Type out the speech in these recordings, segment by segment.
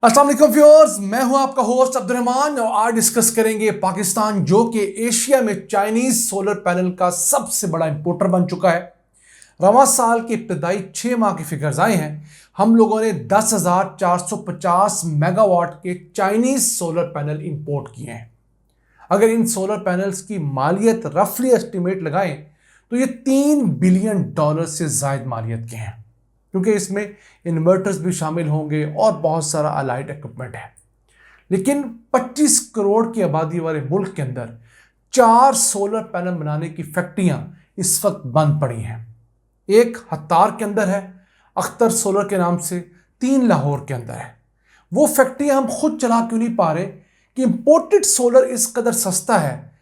अस्सलाम वालेकुम व्यूअर्स, मैं हूं आपका होस्ट अब्दुर्रहमान और आज डिस्कस करेंगे पाकिस्तान जो कि एशिया में चाइनीज सोलर पैनल का सबसे बड़ा इंपोर्टर बन चुका है। रवां साल के इब्तदाई 6 माह की फिगर्स आए हैं। हम लोगों ने 10,450 मेगावाट के चाइनीज सोलर पैनल इंपोर्ट किए हैं। अगर इन सोलर पैनल्स की मालियत रफली एस्टिमेट लगाएं तो ये $3 बिलियन से जायद मालियत के हैं, क्योंकि इसमें इन्वर्टर्स भी शामिल होंगे और बहुत सारा अलाइड इक्विपमेंट है। लेकिन 25 करोड़ की आबादी वाले मुल्क के अंदर 4 सोलर पैनल बनाने की फैक्ट्रियां इस वक्त बंद पड़ी हैं। एक हत्तार के अंदर है, अख्तर सोलर के नाम से, 3 लाहौर के अंदर है। वो फैक्ट्रियां हम खुद चला क्यों नहीं पा रहे कि इंपोर्टेड सोलर इस कदर सस्ता है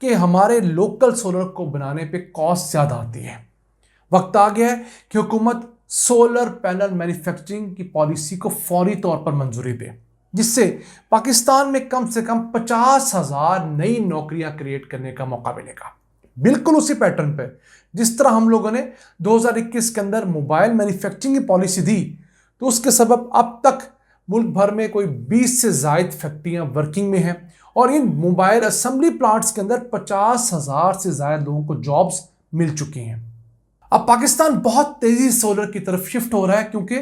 कि हमारे लोकल सोलर को बनाने पे कॉस्ट ज़्यादा आती है। वक्त आ गया है कि हुकूमत सोलर पैनल मैन्युफैक्चरिंग की पॉलिसी को फौरी तौर पर मंजूरी दे, जिससे पाकिस्तान में कम से कम 50,000 नई नौकरियां क्रिएट करने का मौका मिलेगा। बिल्कुल उसी पैटर्न पे जिस तरह हम लोगों ने 2021 के अंदर मोबाइल मैन्युफैक्चरिंग की पॉलिसी दी, तो उसके सबब अब तक मुल्क भर में कोई 20 से जायद फैक्ट्रियां वर्किंग में हैं और इन मोबाइल असेंबली प्लांट्स के अंदर 50,000 से ज्यादा लोगों को जॉब्स मिल चुकी हैं। अब पाकिस्तान बहुत तेजी से सोलर की तरफ शिफ्ट हो रहा है, क्योंकि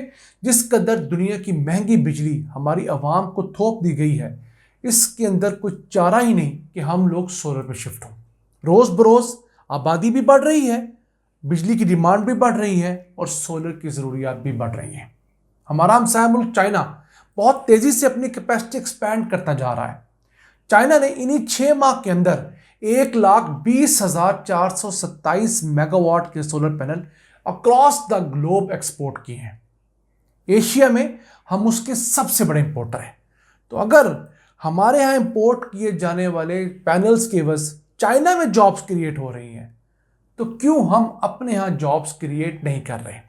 जिस कदर दुनिया की महंगी बिजली हमारी आवाम को थोप दी गई है, इसके अंदर कोई चारा ही नहीं कि हम लोग सोलर पर शिफ्ट हों। रोज बरोज आबादी भी बढ़ रही है, बिजली की डिमांड भी बढ़ रही है और सोलर की ज़रूरियात भी बढ़ रही हैं। हमारा हमसाया मुल्क चाइना बहुत तेजी से अपनी कैपेसिटी एक्सपैंड करता जा रहा है। चाइना ने इन्हीं 6 माह के अंदर 1,20,427 मेगावाट के solar panel across the globe export किए हैं। एशिया में हम उसके सबसे बड़े इंपोर्टर हैं। तो अगर हमारे यहाँ इंपोर्ट किए जाने वाले पैनल्स के बस चाइना में जॉब्स क्रिएट हो रही हैं, तो क्यों हम अपने यहाँ जॉब्स क्रिएट नहीं कर रहे?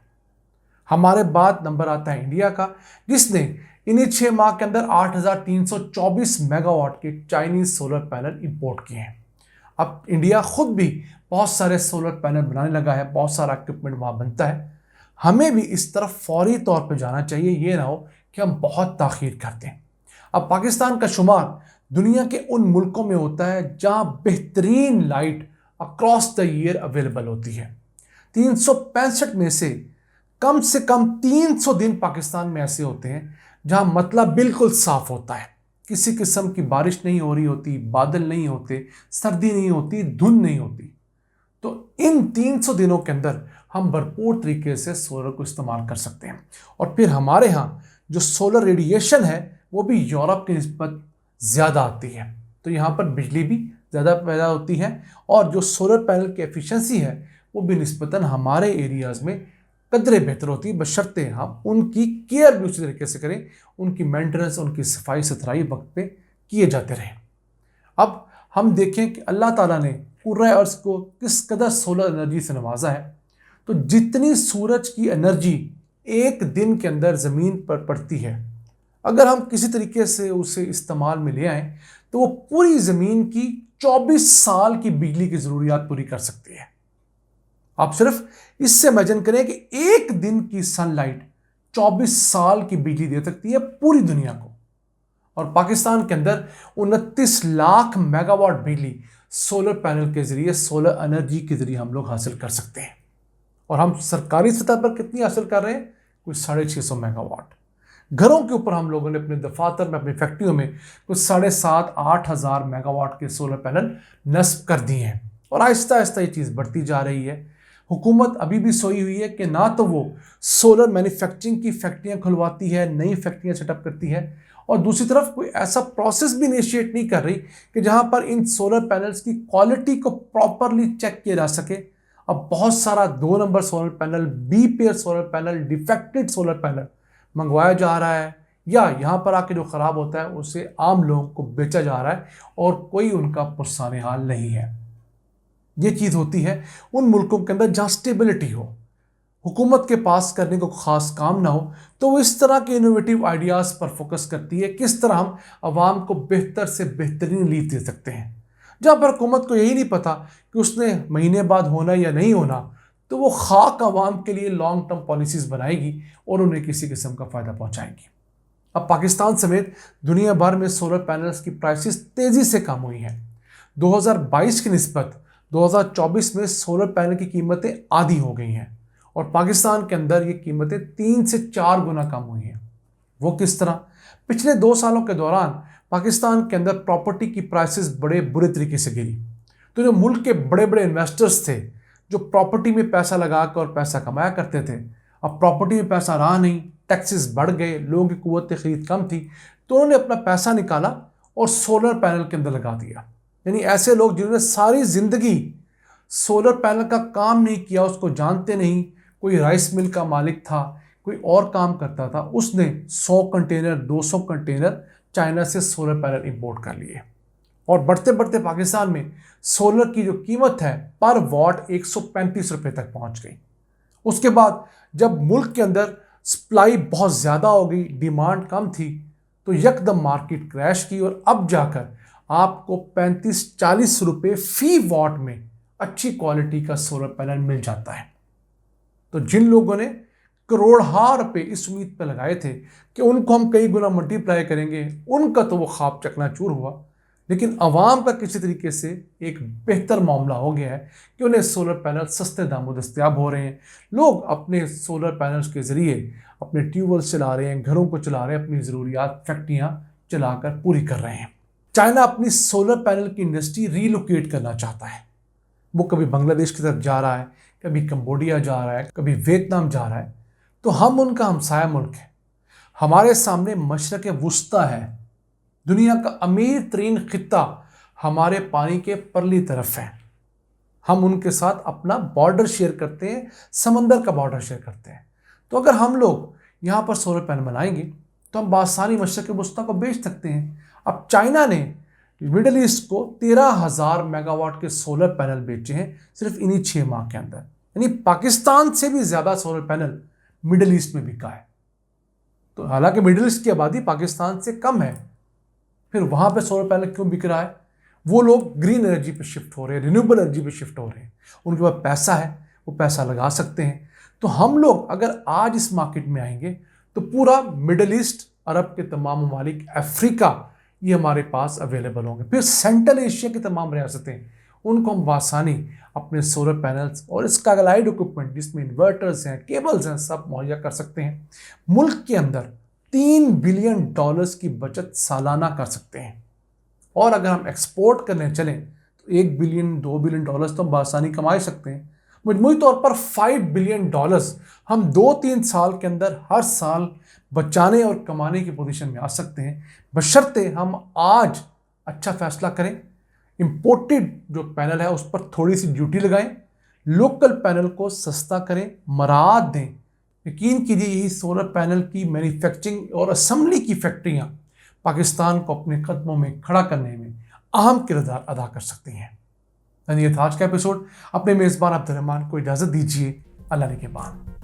हमारे बाद नंबर आता है इंडिया का, जिसने इन्हीं 6 माह के अंदर 8,324 मेगावाट के चाइनीज सोलर पैनल इंपोर्ट किए हैं। अब इंडिया खुद भी बहुत सारे सोलर पैनल बनाने लगा है, बहुत सारा इक्विपमेंट वहाँ बनता है। हमें भी इस तरफ फौरी तौर पे जाना चाहिए, ये ना हो कि हम बहुत ताख़ीर करते हैं। अब पाकिस्तान का शुमार दुनिया के उन मुल्कों में होता है जहाँ बेहतरीन light across the year available होती है। 365 में से कम 300 दिन पाकिस्तान में ऐसे होते हैं जहाँ मतलब बिल्कुल साफ होता है, किसी किस्म की बारिश नहीं हो रही होती, बादल नहीं होते, सर्दी नहीं होती, धुंध नहीं होती। तो इन 300 दिनों के अंदर हम भरपूर तरीके से सोलर को इस्तेमाल कर सकते हैं। और फिर हमारे यहाँ जो सोलर रेडिएशन है वो भी यूरोप की निस्बत ज़्यादा आती है, तो यहाँ पर बिजली भी ज़्यादा पैदा होती है और जो सोलर पैनल की एफिशिएंसी है वो भी निस्बतन हमारे एरियाज़ में कदरे बेहतर होती है, बशर्ते हम उनकी केयर भी उसी तरीके से करें, उनकी मेंटेनेंस, उनकी सफाई सुथराई वक्त पे किए जाते रहें। अब हम देखें कि अल्लाह ताला ने कुर्रा अर्ज़ को किस कदर सोलर एनर्जी से नवाजा है। तो जितनी सूरज की एनर्जी एक दिन के अंदर ज़मीन पर पड़ती है, अगर हम किसी तरीके से उसे इस्तेमाल में ले आएँ तो वो पूरी ज़मीन की 24 साल की बिजली की ज़रूरियात पूरी कर सकती है। आप सिर्फ इससे इमेजिन करें कि एक दिन की सनलाइट 24 साल की बिजली दे सकती है पूरी दुनिया को। और पाकिस्तान के अंदर 29 लाख मेगावाट बिजली सोलर पैनल के जरिए, सोलर एनर्जी के जरिए हम लोग हासिल कर सकते हैं। और हम सरकारी सतह पर कितनी हासिल कर रहे हैं? कुछ 650 मेगावाट। घरों के ऊपर हम लोगों ने अपने दफातर में, अपनी फैक्ट्रियों में कुछ 7,500-8 हज़ार मेगावाट के सोलर पैनल नस्ब कर दिए हैं। और आहिस्ता आहिस्ता ये चीज़ बढ़ती जा रही है। हुकूमत अभी भी सोई हुई है कि ना तो वो सोलर मैन्युफैक्चरिंग की फैक्ट्रियां खुलवाती है, नई फैक्ट्रियां सेटअप करती है, और दूसरी तरफ कोई ऐसा प्रोसेस भी इनिशिएट नहीं कर रही कि जहां पर इन सोलर पैनल्स की क्वालिटी को प्रॉपरली चेक किया जा सके। अब बहुत सारा 2 number solar panel, B pair solar panel, defected solar panel मंगवाया जा रहा है, या यहाँ पर आके जो ख़राब होता है उसे आम लोगों को बेचा जा रहा है और कोई उनका पुरसाने हाल नहीं है। ये चीज़ होती है उन मुल्कों के अंदर जहाँ स्टेबिलिटी हो, हुकूमत के पास करने को ख़ास काम ना हो, तो वो इस तरह के इनोवेटिव आइडियाज़ पर फोकस करती है, किस तरह हम आवाम को बेहतर से बेहतरीन रिलीफ दे सकते हैं। जहाँ पर हुकूमत को यही नहीं पता कि उसने महीने बाद होना या नहीं होना, तो वो खाक आवाम के लिए लॉन्ग टर्म पॉलिसीज़ बनाएगी और उन्हें किसी किस्म का फ़ायदा पहुँचाएगी। अब पाकिस्तान समेत दुनिया भर में सोलर पैनल्स की प्राइसेस तेजी से कम हुई हैं। 2022 की निस्बत 2024 में सोलर पैनल की कीमतें आधी हो गई हैं और पाकिस्तान के अंदर ये कीमतें 3 से 4 गुना कम हुई हैं। वो किस तरह? पिछले 2 सालों के दौरान पाकिस्तान के अंदर प्रॉपर्टी की प्राइसेस बड़े बुरे तरीके से गिरी। तो जो मुल्क के बड़े बड़े इन्वेस्टर्स थे, जो प्रॉपर्टी में पैसा लगा कर पैसा कमाया करते थे, अब प्रॉपर्टी में पैसा रहा नहीं, टैक्सेस बढ़ गए, लोगों की कुव्वत खरीद कम थी, तो उन्होंने अपना पैसा निकाला और सोलर पैनल के अंदर लगा दिया। यानी ऐसे लोग जिन्होंने सारी जिंदगी सोलर पैनल का काम नहीं किया, उसको जानते नहीं, कोई राइस मिल का मालिक था, कोई और काम करता था, उसने 100 कंटेनर 200 कंटेनर चाइना से सोलर पैनल इंपोर्ट कर लिए और बढ़ते बढ़ते पाकिस्तान में सोलर की जो कीमत है पर वॉट 135 रुपये तक पहुंच गई। उसके बाद जब मुल्क के अंदर सप्लाई बहुत ज़्यादा हो गई, डिमांड कम थी, तो यकदम मार्केट क्रैश की और अब जाकर आपको 35-40 रुपये फी वॉट में अच्छी क्वालिटी का सोलर पैनल मिल जाता है। तो जिन लोगों ने करोड़ों रुपए इस उम्मीद पर लगाए थे कि उनको हम कई गुना मल्टीप्लाई करेंगे, उनका तो वो ख्वाब चकनाचूर हुआ। लेकिन आवाम का किसी तरीके से एक बेहतर मामला हो गया है कि उन्हें सोलर पैनल सस्ते दामों दस्तयाब हो रहे हैं। लोग अपने सोलर पैनल्स के ज़रिए अपने ट्यूबवेल्स चला रहे हैं, घरों को चला रहे हैं, अपनी ज़रूरियात फैक्ट्रियाँ चलाकर पूरी कर रहे हैं। चाइना अपनी सोलर पैनल की इंडस्ट्री रीलोकेट करना चाहता है। वो कभी बांग्लादेश की तरफ जा रहा है, कभी कंबोडिया जा रहा है, कभी वियतनाम जा रहा है। तो हम उनका हमसाया मुल्क है। हमारे सामने मशरक़ वुस्ता है, दुनिया का अमीर तरीन खित्ता हमारे पानी के परली तरफ है। हम उनके साथ अपना बॉर्डर शेयर करते हैं, समंदर का बॉर्डर शेयर करते हैं। तो अगर हम लोग यहाँ पर सोलर पैनल बनाएंगे तो हम बासानी मशरक़ वुस्ता को बेच सकते हैं। अब चाइना ने मिडल ईस्ट को 13,000 मेगावाट के सोलर पैनल बेचे हैं सिर्फ इन्हीं 6 माह के अंदर। यानी पाकिस्तान से भी ज़्यादा सोलर पैनल मिडल ईस्ट में बिका है। तो हालांकि मिडल ईस्ट की आबादी पाकिस्तान से कम है, फिर वहाँ पे सोलर पैनल क्यों बिक रहा है? वो लोग ग्रीन एनर्जी पे शिफ्ट हो रहे हैं, रिन्यूएबल एनर्जी पे शिफ्ट हो रहे हैं। उनके पास पैसा है, वो पैसा लगा सकते हैं। तो हम लोग अगर आज इस मार्केट में आएंगे तो पूरा मिडल ईस्ट, अरब के तमाम ममालिक, अफ्रीका, ये हमारे पास अवेलेबल होंगे। फिर सेंट्रल एशिया की तमाम रियासतें, उनको हम बासानी अपने सोलर पैनल्स और इसका अलाइड इक्विपमेंट जिसमें इन्वर्टर्स हैं, केबल्स हैं, सब मुहैया कर सकते हैं। मुल्क के अंदर $3 बिलियन की बचत सालाना कर सकते हैं। और अगर हम एक्सपोर्ट करने चलें तो $1 बिलियन 2 बिलियन तो हम बासानी कमा सकते हैं। मजमूई तौर पर $5 बिलियन हम 2-3 साल के अंदर हर साल बचाने और कमाने की पोजीशन में आ सकते हैं, बशर्ते हम आज अच्छा फैसला करें। इंपोर्टेड जो पैनल है उस पर थोड़ी सी ड्यूटी लगाएं, लोकल पैनल को सस्ता करें, मराद दें। यकीन कीजिए यही सोलर पैनल की मैन्युफैक्चरिंग और असेंबली की फैक्ट्रियां पाकिस्तान को अपने कदमों में खड़ा करने में अहम किरदार अदा कर सकती हैं। ये था आज का एपिसोड। अपने मेज़बान अब्दुर्रहमान को इजाज़त दीजिए। अल्लाह ने के बाद।